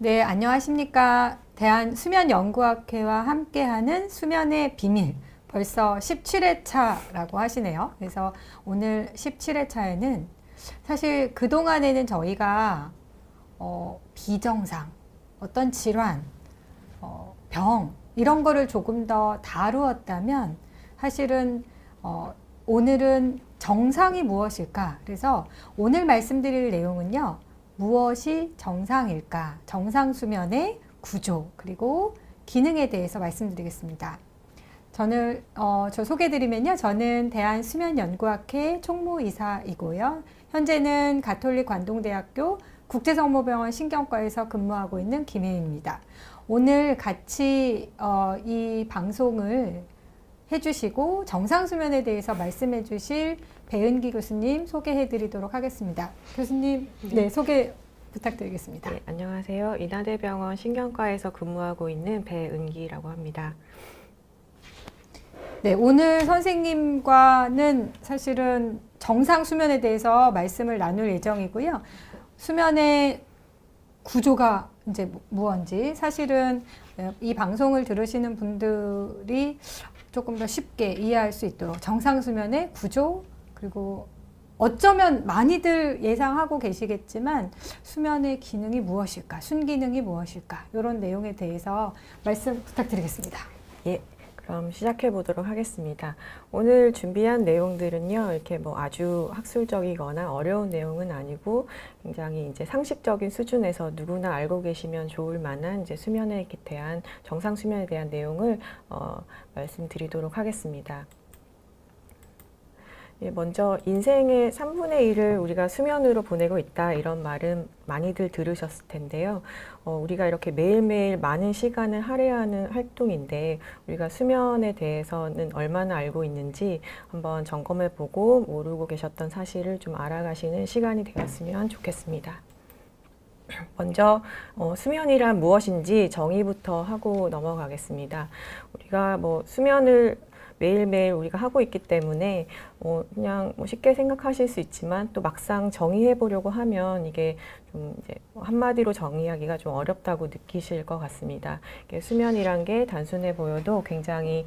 네, 안녕하십니까. 대한수면연구학회와 함께하는 수면의 비밀. 벌써 17회차라고 하시네요. 그래서 오늘 17회차에는 사실 그동안에는 저희가 비정상, 어떤 질환, 병, 이런 거를 조금 더 다루었다면 사실은 오늘은 정상이 무엇일까? 그래서 오늘 말씀드릴 내용은요. 무엇이 정상일까? 정상 수면의 구조 그리고 기능에 대해서 말씀드리겠습니다. 저 소개해드리면요. 저는 대한수면연구학회 총무이사이고요. 현재는 가톨릭 관동대학교 국제성모병원 신경과에서 근무하고 있는 김혜입니다. 오늘 같이 이 방송을 해주시고 정상수면에 대해서 말씀해 주실 배은기 교수님 소개해 드리도록 하겠습니다. 교수님, 네, 소개 부탁드리겠습니다. 네, 안녕하세요. 인하대병원 신경과에서 근무하고 있는 배은기라고 합니다. 네, 오늘 선생님과는 사실은 정상수면에 대해서 말씀을 나눌 예정이고요. 수면의 구조가 이제 무언지 사실은 이 방송을 들으시는 분들이 조금 더 쉽게 이해할 수 있도록 정상수면의 구조 그리고 어쩌면 많이들 예상하고 계시겠지만 수면의 기능이 무엇일까, 순기능이 무엇일까 이런 내용에 대해서 말씀 부탁드리겠습니다. 예, 그럼 시작해 보도록 하겠습니다. 오늘 준비한 내용들은요, 이렇게 뭐 아주 학술적이거나 어려운 내용은 아니고 굉장히 이제 상식적인 수준에서 누구나 알고 계시면 좋을 만한 이제 수면에 대한 정상 수면에 대한 내용을 말씀드리도록 하겠습니다. 먼저 인생의 3분의 1을 우리가 수면으로 보내고 있다 이런 말은 많이들 들으셨을 텐데요. 우리가 이렇게 매일매일 많은 시간을 할애하는 활동인데 우리가 수면에 대해서는 얼마나 알고 있는지 한번 점검해보고 모르고 계셨던 사실을 좀 알아가시는 시간이 되었으면 좋겠습니다. 먼저 수면이란 무엇인지 정의부터 하고 넘어가겠습니다. 우리가 뭐 수면을 매일매일 우리가 하고 있기 때문에 그냥 쉽게 생각하실 수 있지만 또 막상 정의해 보려고 하면 이게 좀 이제 한마디로 정의하기가 좀 어렵다고 느끼실 것 같습니다. 수면이란 게 단순해 보여도 굉장히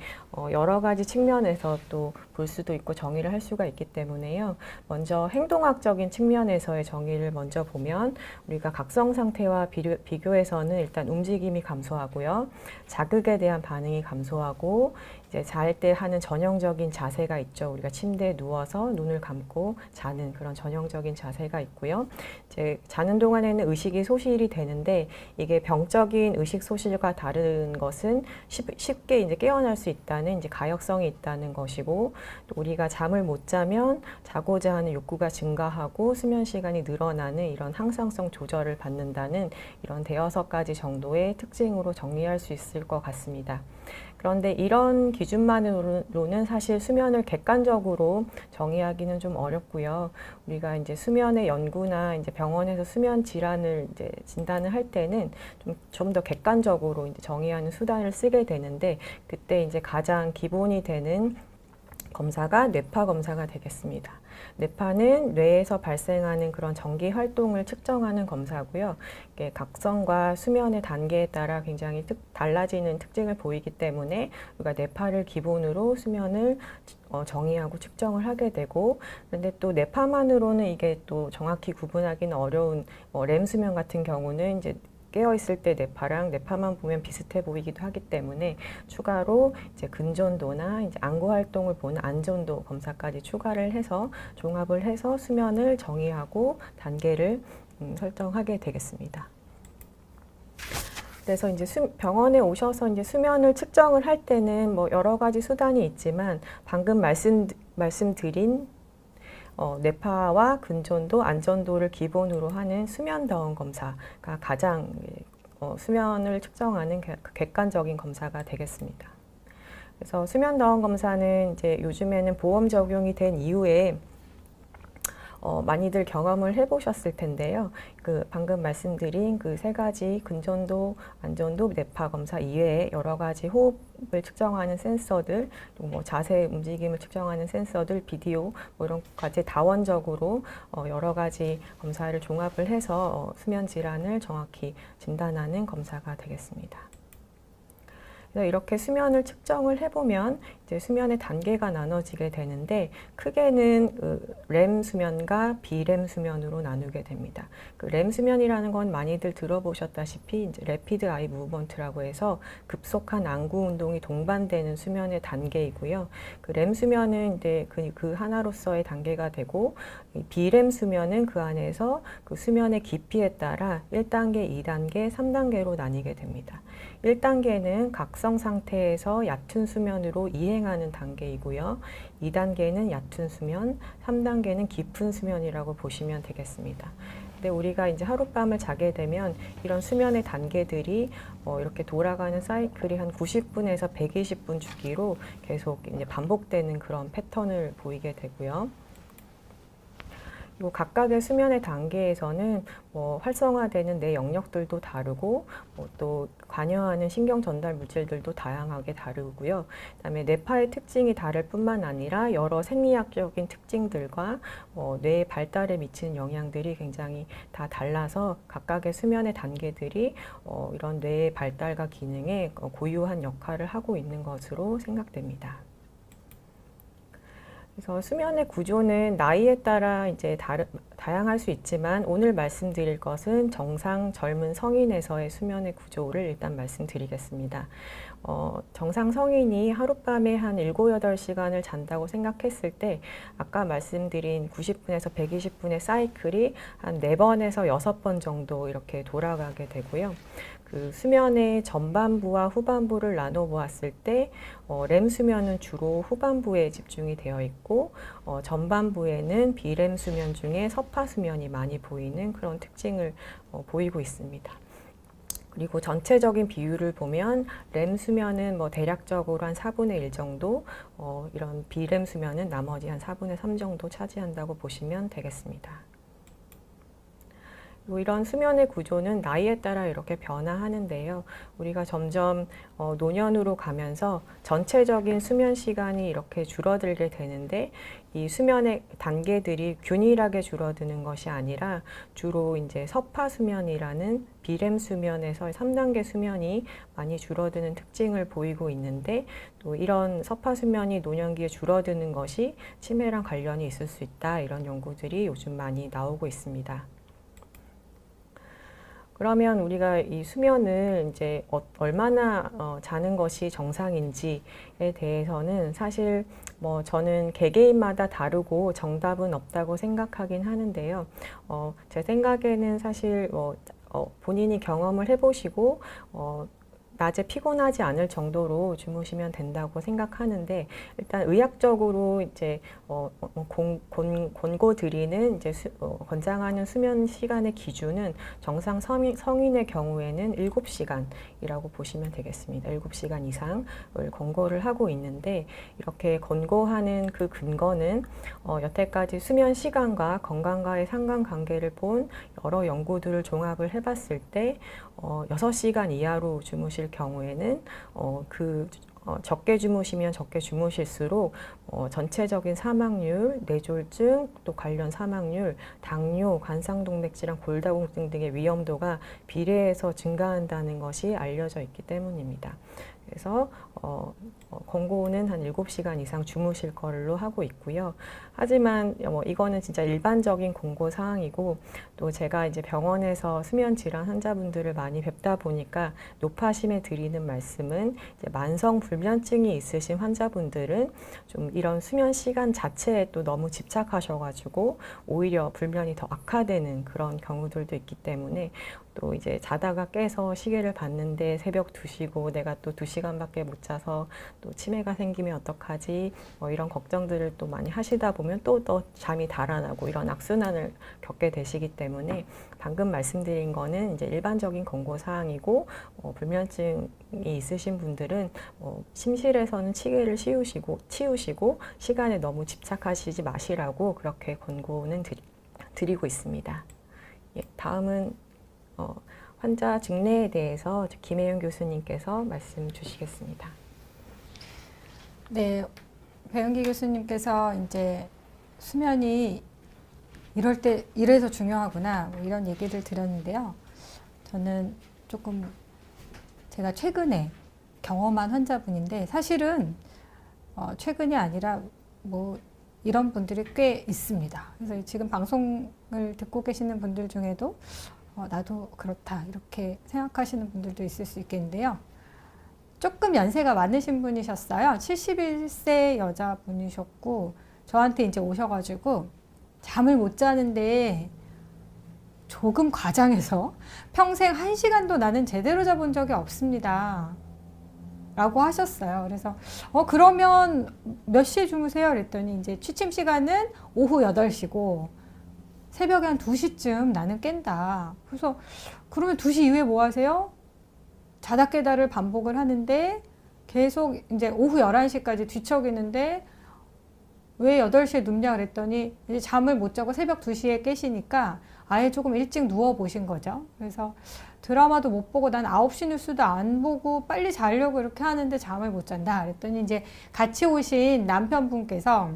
여러 가지 측면에서 또 볼 수도 있고 정의를 할 수가 있기 때문에요. 먼저 행동학적인 측면에서의 정의를 먼저 보면 우리가 각성 상태와 비교해서는 일단 움직임이 감소하고요. 자극에 대한 반응이 감소하고 이제 잘 때 하는 전형적인 자세가 있죠. 우리가 침대에 누워서 눈을 감고 자는 그런 전형적인 자세가 있고요. 이제 자는 동안에는 의식이 소실이 되는데 이게 병적인 의식 소실과 다른 것은 쉽게 이제 깨어날 수 있다는 이제 가역성이 있다는 것이고 또 우리가 잠을 못 자면 자고자 하는 욕구가 증가하고 수면 시간이 늘어나는 이런 항상성 조절을 받는다는 이런 대여섯 가지 정도의 특징으로 정리할 수 있을 것 같습니다. 그런데 이런 기준만으로는 사실 수면을 객관적으로 정의하기는 좀 어렵고요. 우리가 이제 수면의 연구나 이제 병원에서 수면 질환을 이제 진단을 할 때는 좀 더 객관적으로 이제 정의하는 수단을 쓰게 되는데 그때 이제 가장 기본이 되는 검사가 뇌파 검사가 되겠습니다. 뇌파는 뇌에서 발생하는 그런 전기 활동을 측정하는 검사고요. 이게 각성과 수면의 단계에 따라 굉장히 달라지는 특징을 보이기 때문에 우리가 뇌파를 기본으로 수면을 정의하고 측정을 하게 되고 그런데 또 뇌파만으로는 이게 또 정확히 구분하기는 어려운 렘 수면 같은 경우는 이제 깨어있을 때 뇌파랑 뇌파만 보면 비슷해 보이기도 하기 때문에 추가로 이제 근전도나 이제 안구 활동을 보는 안전도 검사까지 추가를 해서 종합을 해서 수면을 정의하고 단계를 설정하게 되겠습니다. 그래서 이제 병원에 오셔서 이제 수면을 측정을 할 때는 뭐 여러 가지 수단이 있지만 방금 말씀드린 뇌파와 근전도, 안전도를 기본으로 하는 수면다운 검사가 가장 수면을 측정하는 객관적인 검사가 되겠습니다. 그래서 수면다운 검사는 이제 요즘에는 보험 적용이 된 이후에 많이들 경험을 해보셨을 텐데요. 그 방금 말씀드린 그 세 가지 근전도, 안전도, 뇌파 검사 이외에 여러 가지 호흡을 측정하는 센서들, 또 뭐 자세 움직임을 측정하는 센서들, 비디오 뭐 이런 것까지 다원적으로 여러 가지 검사를 종합을 해서 수면 질환을 정확히 진단하는 검사가 되겠습니다. 그래서 이렇게 수면을 측정을 해보면 이제 수면의 단계가 나눠지게 되는데 크게는 렘 수면과 비렘 수면으로 나누게 됩니다. 그 렘 수면이라는 건 많이들 들어보셨다시피 이제 레피드 아이 무브먼트라고 해서 급속한 안구 운동이 동반되는 수면의 단계이고요. 그 렘 수면은 이제 그 하나로서의 단계가 되고 비렘 수면은 그 안에서 그 수면의 깊이에 따라 1단계, 2단계, 3단계로 나뉘게 됩니다. 1단계는 각성 상태에서 얕은 수면으로 이행하는 단계이고요. 2단계는 얕은 수면, 3단계는 깊은 수면이라고 보시면 되겠습니다. 근데 우리가 이제 하룻밤을 자게 되면 이런 수면의 단계들이 이렇게 돌아가는 사이클이 한 90분에서 120분 주기로 계속 이제 반복되는 그런 패턴을 보이게 되고요. 그리고 각각의 수면의 단계에서는 활성화되는 뇌 영역들도 다르고 또 관여하는 신경 전달 물질들도 다양하게 다르고요. 그다음에 뇌파의 특징이 다를 뿐만 아니라 여러 생리학적인 특징들과 뇌의 발달에 미치는 영향들이 굉장히 다 달라서 각각의 수면의 단계들이 이런 뇌의 발달과 기능에 고유한 역할을 하고 있는 것으로 생각됩니다. 그래서 수면의 구조는 나이에 따라 이제 다양할 수 있지만 오늘 말씀드릴 것은 정상 젊은 성인에서의 수면의 구조를 일단 말씀드리겠습니다. 정상 성인이 하룻밤에 한 7, 8시간을 잔다고 생각했을 때 아까 말씀드린 90분에서 120분의 사이클이 한 4번에서 6번 정도 이렇게 돌아가게 되고요. 그 수면의 전반부와 후반부를 나눠 보았을 때 렘 수면은 주로 후반부에 집중이 되어 있고 전반부에는 비렘 수면 중에 서파 수면이 많이 보이는 그런 특징을 보이고 있습니다. 그리고 전체적인 비율을 보면 렘 수면은 대략적으로 한 4분의 1 정도, 이런 비렘 수면은 나머지 한 4분의 3 정도 차지한다고 보시면 되겠습니다. 이런 수면의 구조는 나이에 따라 이렇게 변화하는데요. 우리가 점점 노년으로 가면서 전체적인 수면 시간이 이렇게 줄어들게 되는데 이 수면의 단계들이 균일하게 줄어드는 것이 아니라 주로 이제 서파 수면이라는 비렘 수면에서 3단계 수면이 많이 줄어드는 특징을 보이고 있는데 또 이런 서파 수면이 노년기에 줄어드는 것이 치매랑 관련이 있을 수 있다. 이런 연구들이 요즘 많이 나오고 있습니다. 그러면 우리가 이 수면을 이제 얼마나 자는 것이 정상인지에 대해서는 사실 저는 개개인마다 다르고 정답은 없다고 생각하긴 하는데요. 제 생각에는 사실 본인이 경험을 해보시고 낮에 피곤하지 않을 정도로 주무시면 된다고 생각하는데 일단 의학적으로 이제 권고드리는 이제 권장하는 수면 시간의 기준은 정상 성인의 경우에는 7시간이라고 보시면 되겠습니다. 7시간 이상을 권고를 하고 있는데 이렇게 권고하는 그 근거는 여태까지 수면 시간과 건강과의 상관관계를 본 여러 연구들을 종합을 해봤을 때 6시간 이하로 주무실 경우에는 적게 주무시면 적게 주무실수록 전체적인 사망률, 뇌졸중, 또 관련 사망률, 당뇨, 관상동맥질환, 골다공증 등의 위험도가 비례해서 증가한다는 것이 알려져 있기 때문입니다. 그래서 권고는 한 7시간 이상 주무실 걸로 하고 있고요. 하지만 이거는 진짜 일반적인 권고 사항이고 또 제가 이제 병원에서 수면 질환 환자분들을 많이 뵙다 보니까 노파심에 드리는 말씀은 이제 만성 불면증이 있으신 환자분들은 좀 이런 수면 시간 자체에 또 너무 집착하셔가지고 오히려 불면이 더 악화되는 그런 경우들도 있기 때문에 또 이제 자다가 깨서 시계를 봤는데 새벽 2시고 내가 또 2시간밖에 못 자서 또 치매가 생기면 어떡하지 이런 걱정들을 또 많이 하시다 보면 또 잠이 달아나고 이런 악순환을 겪게 되시기 때문에 방금 말씀드린 거는 이제 일반적인 권고 사항이고 불면증이 있으신 분들은 침실에서는 시계를 치우시고 시간에 너무 집착하시지 마시라고 그렇게 권고는 드리고 있습니다. 예, 다음은 환자 직내에 대해서 김혜윤 교수님께서 말씀 주시겠습니다. 네, 배은기 교수님께서 이제 수면이 이럴 때 이래서 중요하구나 뭐 이런 얘기를 들었는데요. 저는 조금 제가 최근에 경험한 환자분인데 사실은 최근이 아니라 뭐 이런 분들이 꽤 있습니다. 그래서 지금 방송을 듣고 계시는 분들 중에도 나도 그렇다 이렇게 생각하시는 분들도 있을 수 있겠는데요. 조금 연세가 많으신 분이셨어요. 71세 여자분이셨고 저한테 이제 오셔가지고 잠을 못 자는데 조금 과장해서 평생 1시간도 나는 제대로 자본 적이 없습니다 라고 하셨어요. 그래서 그러면 몇 시에 주무세요? 그랬더니 이제 취침 시간은 오후 8시고 새벽에 한 2시쯤 나는 깬다. 그래서 그러면 2시 이후에 뭐 하세요? 자다 깨다를 반복을 하는데 계속 이제 오후 11시까지 뒤척이는데 왜 8시에 눕냐 그랬더니 이제 잠을 못 자고 새벽 2시에 깨시니까 아예 조금 일찍 누워 보신 거죠. 그래서 드라마도 못 보고 난 9시 뉴스도 안 보고 빨리 자려고 이렇게 하는데 잠을 못 잔다 그랬더니 이제 같이 오신 남편분께서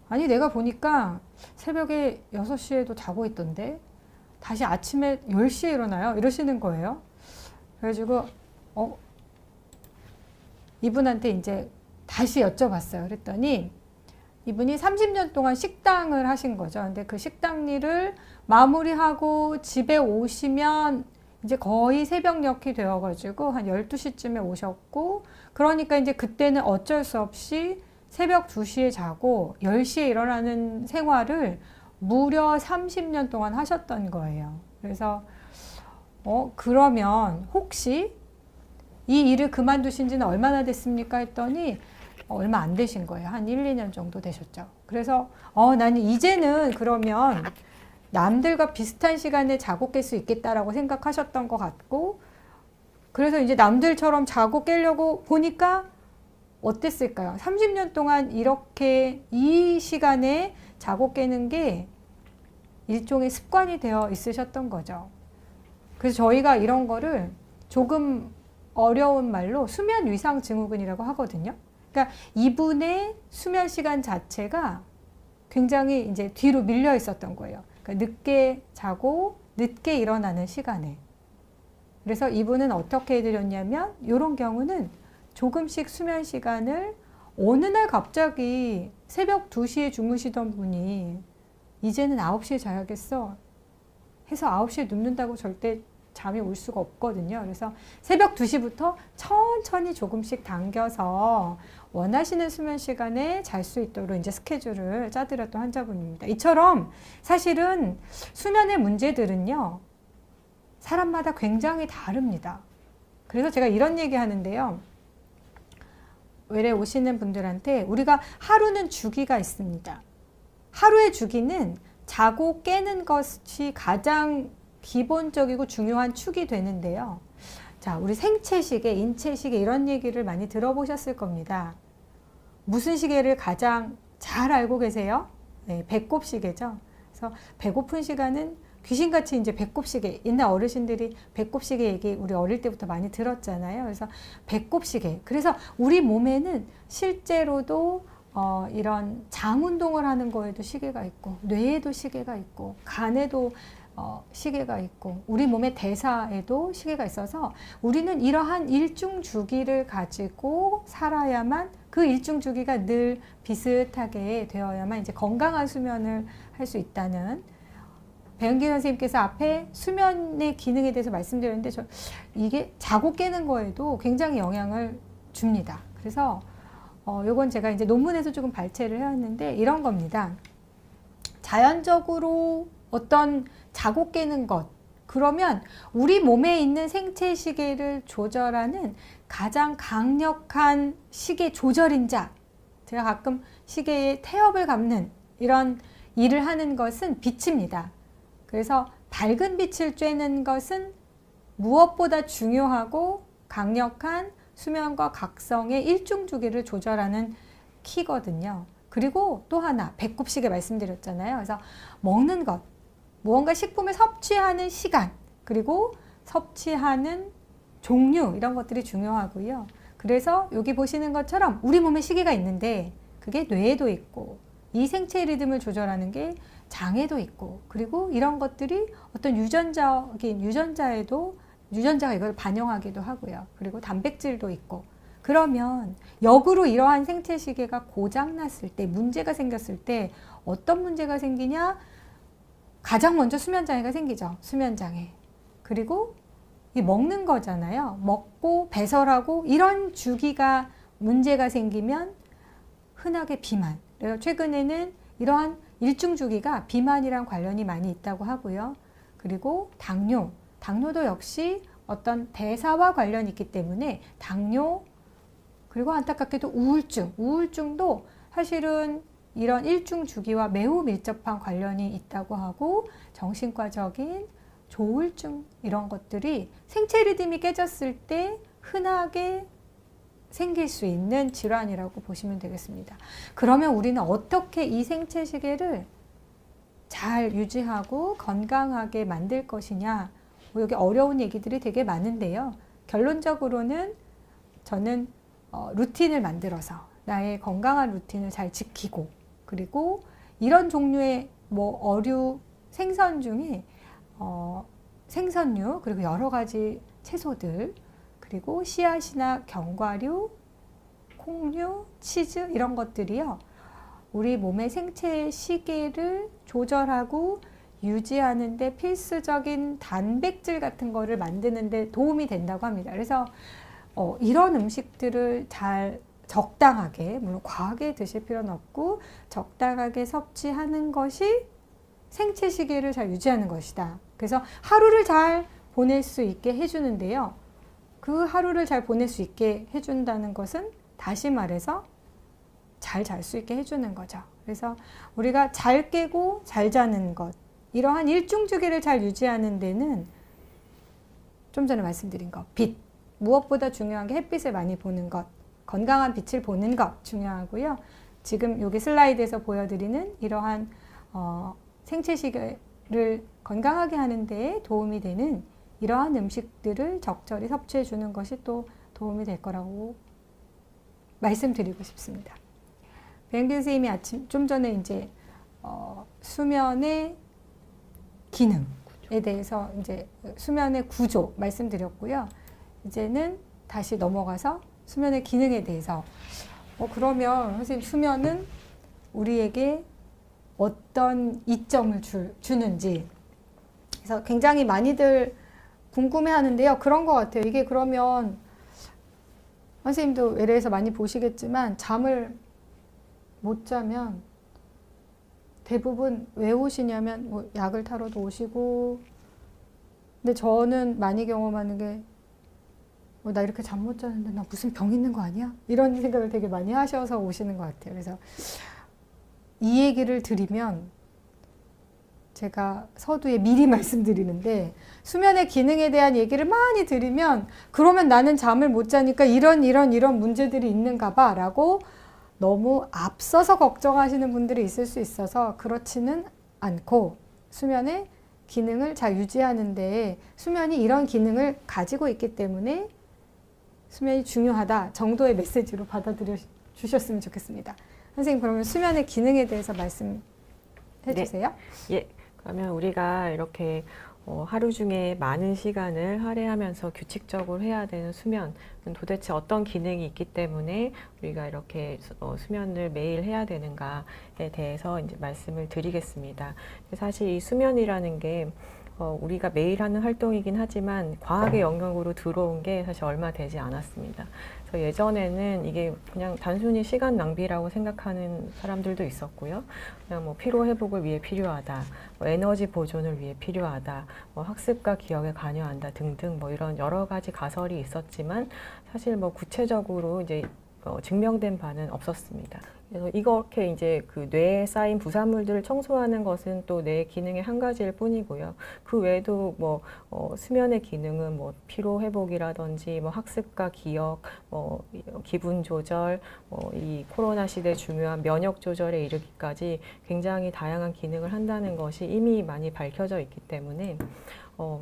아니 내가 보니까 새벽에 6시에도 자고 있던데 다시 아침에 10시에 일어나요 이러시는 거예요. 그래가지고 이분한테 이제 다시 여쭤봤어요. 그랬더니 이분이 30년 동안 식당을 하신 거죠. 근데 그 식당 일을 마무리하고 집에 오시면 이제 거의 새벽녘이 되어가지고 한 12시쯤에 오셨고 그러니까 이제 그때는 어쩔 수 없이 새벽 2시에 자고 10시에 일어나는 생활을 무려 30년 동안 하셨던 거예요. 그래서 그러면 혹시 이 일을 그만두신 지는 얼마나 됐습니까? 했더니 얼마 안 되신 거예요. 한 1, 2년 정도 되셨죠. 그래서 나는 이제는 그러면 남들과 비슷한 시간에 자고 깰 수 있겠다라고 생각하셨던 것 같고 그래서 이제 남들처럼 자고 깨려고 보니까 어땠을까요? 30년 동안 이렇게 이 시간에 자고 깨는 게 일종의 습관이 되어 있으셨던 거죠. 그래서 저희가 이런 거를 조금 어려운 말로 수면 위상 증후군이라고 하거든요. 그러니까 이분의 수면 시간 자체가 굉장히 이제 뒤로 밀려 있었던 거예요. 그러니까 늦게 자고 늦게 일어나는 시간에. 그래서 이분은 어떻게 해드렸냐면 이런 경우는 조금씩 수면 시간을 어느 날 갑자기 새벽 2시에 주무시던 분이 이제는 9시에 자야겠어 해서 9시에 눕는다고 절대 잠이 올 수가 없거든요. 그래서 새벽 2시부터 천천히 조금씩 당겨서 원하시는 수면 시간에 잘 수 있도록 이제 스케줄을 짜드렸던 환자분입니다. 이처럼 사실은 수면의 문제들은요, 사람마다 굉장히 다릅니다. 그래서 제가 이런 얘기 하는데요. 외래 오시는 분들한테 우리가 하루는 주기가 있습니다. 하루의 주기는 자고 깨는 것이 가장 기본적이고 중요한 축이 되는데요. 자, 우리 생체시계, 인체시계 이런 얘기를 많이 들어보셨을 겁니다. 무슨 시계를 가장 잘 알고 계세요? 네, 배꼽시계죠. 그래서 배고픈 시간은 귀신같이 이제 배꼽시계, 옛날 어르신들이 배꼽시계 얘기 우리 어릴 때부터 많이 들었잖아요. 그래서 배꼽시계. 그래서 우리 몸에는 실제로도 이런 장 운동을 하는 거에도 시계가 있고, 뇌에도 시계가 있고, 간에도 시계가 있고, 우리 몸의 대사에도 시계가 있어서 우리는 이러한 일중 주기를 가지고 살아야만 그 일중 주기가 늘 비슷하게 되어야만 이제 건강한 수면을 할 수 있다는 배은기 선생님께서 앞에 수면의 기능에 대해서 말씀드렸는데 이게 자고 깨는 거에도 굉장히 영향을 줍니다. 그래서 요건 제가 이제 논문에서 조금 발췌를 해왔는데 이런 겁니다. 자연적으로 어떤 자고 깨는 것 그러면 우리 몸에 있는 생체 시계를 조절하는 가장 강력한 시계 조절인자 제가 가끔 시계에 태엽을 감는 이런 일을 하는 것은 빛입니다. 그래서 밝은 빛을 쬐는 것은 무엇보다 중요하고 강력한 수면과 각성의 일중 주기를 조절하는 키거든요. 그리고 또 하나, 배꼽시계 말씀드렸잖아요. 그래서 먹는 것, 무언가 식품을 섭취하는 시간, 그리고 섭취하는 종류, 이런 것들이 중요하고요. 그래서 여기 보시는 것처럼 우리 몸에 시계가 있는데 그게 뇌에도 있고, 이 생체 리듬을 조절하는 게 장에도 있고, 그리고 이런 것들이 어떤 유전자가 이걸 반영하기도 하고요. 그리고 단백질도 있고. 그러면 역으로 이러한 생체 시계가 고장 났을 때, 문제가 생겼을 때 어떤 문제가 생기냐? 가장 먼저 수면 장애가 생기죠. 수면 장애. 그리고 이 먹는 거잖아요. 먹고 배설하고 이런 주기가 문제가 생기면 흔하게 비만. 그래서 최근에는 이러한 일중 주기가 비만이랑 관련이 많이 있다고 하고요. 그리고 당뇨도 역시 어떤 대사와 관련이 있기 때문에 당뇨, 그리고 안타깝게도 우울증도 사실은 이런 일중 주기와 매우 밀접한 관련이 있다고 하고, 정신과적인 조울증, 이런 것들이 생체 리듬이 깨졌을 때 흔하게 생길 수 있는 질환이라고 보시면 되겠습니다. 그러면 우리는 어떻게 이 생체 시계를 잘 유지하고 건강하게 만들 것이냐? 여기 어려운 얘기들이 되게 많은데요. 결론적으로는 저는 루틴을 만들어서 나의 건강한 루틴을 잘 지키고, 그리고 이런 종류의 어류, 생선 중에 생선류, 그리고 여러 가지 채소들, 그리고 씨앗이나 견과류, 콩류, 치즈, 이런 것들이요, 우리 몸의 생체 시계를 조절하고 유지하는 데 필수적인 단백질 같은 거를 만드는 데 도움이 된다고 합니다. 그래서 이런 음식들을 잘 적당하게, 물론 과하게 드실 필요는 없고 적당하게 섭취하는 것이 생체 시계를 잘 유지하는 것이다. 그래서 하루를 잘 보낼 수 있게 해주는데요. 그 하루를 잘 보낼 수 있게 해준다는 것은 다시 말해서 잘 잘 수 있게 해주는 거죠. 그래서 우리가 잘 깨고 잘 자는 것, 이러한 일중주기를 잘 유지하는 데는 좀 전에 말씀드린 것, 빛, 무엇보다 중요한 게 햇빛을 많이 보는 것, 건강한 빛을 보는 것 중요하고요. 지금 여기 슬라이드에서 보여드리는 이러한 생체 시계를 건강하게 하는 데에 도움이 되는 이러한 음식들을 적절히 섭취해 주는 것이 또 도움이 될 거라고 말씀드리고 싶습니다. 배영균 선생님이 좀 전에 이제 수면의 기능에 대해서 이제 수면의 구조 말씀드렸고요. 이제는 다시 넘어가서 수면의 기능에 대해서 그러면 선생님, 수면은 우리에게 어떤 이점을 주는지, 그래서 굉장히 많이들 궁금해 하는데요. 그런 것 같아요. 이게 그러면 선생님도 외래에서 많이 보시겠지만 잠을 못 자면 대부분 왜 오시냐면 약을 타러도 오시고, 근데 저는 많이 경험하는 게 나 이렇게 잠 못 자는데 나 무슨 병 있는 거 아니야? 이런 생각을 되게 많이 하셔서 오시는 것 같아요. 그래서 이 얘기를 드리면 제가 서두에 미리 말씀드리는데, 수면의 기능에 대한 얘기를 많이 드리면 그러면 나는 잠을 못 자니까 이런 문제들이 있는가 봐 라고 너무 앞서서 걱정하시는 분들이 있을 수 있어서 그렇지는 않고, 수면의 기능을 잘 유지하는 데 수면이 이런 기능을 가지고 있기 때문에 수면이 중요하다 정도의 메시지로 받아들여 주셨으면 좋겠습니다. 선생님, 그러면 수면의 기능에 대해서 말씀해 주세요. 예, 그러면 우리가 이렇게 하루 중에 많은 시간을 할애하면서 규칙적으로 해야 되는 수면은 도대체 어떤 기능이 있기 때문에 우리가 이렇게 수면을 매일 해야 되는가에 대해서 이제 말씀을 드리겠습니다. 사실 이 수면이라는 게 우리가 매일 하는 활동이긴 하지만 과학의 영역으로 들어온 게 사실 얼마 되지 않았습니다. 그래서 예전에는 이게 그냥 단순히 시간 낭비라고 생각하는 사람들도 있었고요. 그냥 뭐 피로 회복을 위해 필요하다, 에너지 보존을 위해 필요하다, 학습과 기억에 관여한다 등등 이런 여러 가지 가설이 있었지만 사실 구체적으로 이제 증명된 바는 없었습니다. 그래서 이렇게 이제 그 뇌에 쌓인 부산물들을 청소하는 것은 또 뇌 기능의 한 가지일 뿐이고요. 그 외에도 뭐 수면의 기능은 뭐 피로 회복이라든지 뭐 학습과 기억, 기분 조절, 이 코로나 시대 중요한 면역 조절에 이르기까지 굉장히 다양한 기능을 한다는 것이 이미 많이 밝혀져 있기 때문에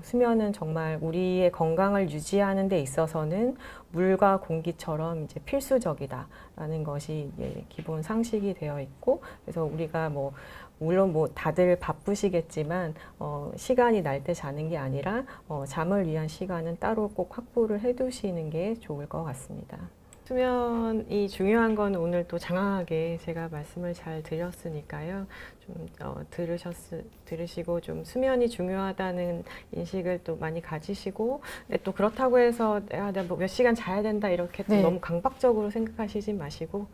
수면은 정말 우리의 건강을 유지하는 데 있어서는 물과 공기처럼 이제 필수적이다라는 것이 기본 상식이 되어 있고, 그래서 우리가 물론 다들 바쁘시겠지만 시간이 날 때 자는 게 아니라 잠을 위한 시간은 따로 꼭 확보를 해두시는 게 좋을 것 같습니다. 수면이 중요한 건 오늘 또 장황하게 제가 말씀을 잘 드렸으니까요. 좀 들으시고 좀 수면이 중요하다는 인식을 또 많이 가지시고, 근데 또 그렇다고 해서 내가 몇 시간 자야 된다 이렇게 또 네. 너무 강박적으로 생각하시지 마시고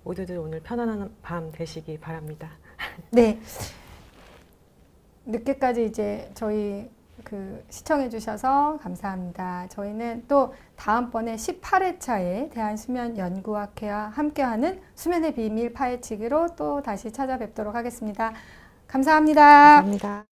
모두들 오늘 편안한 밤 되시기 바랍니다. 네. 늦게까지 이제 저희 시청해 주셔서 감사합니다. 저희는 또 다음번에 18회차에 대한수면연구학회와 함께하는 수면의 비밀 파헤치기로 또 다시 찾아뵙도록 하겠습니다. 감사합니다. 감사합니다.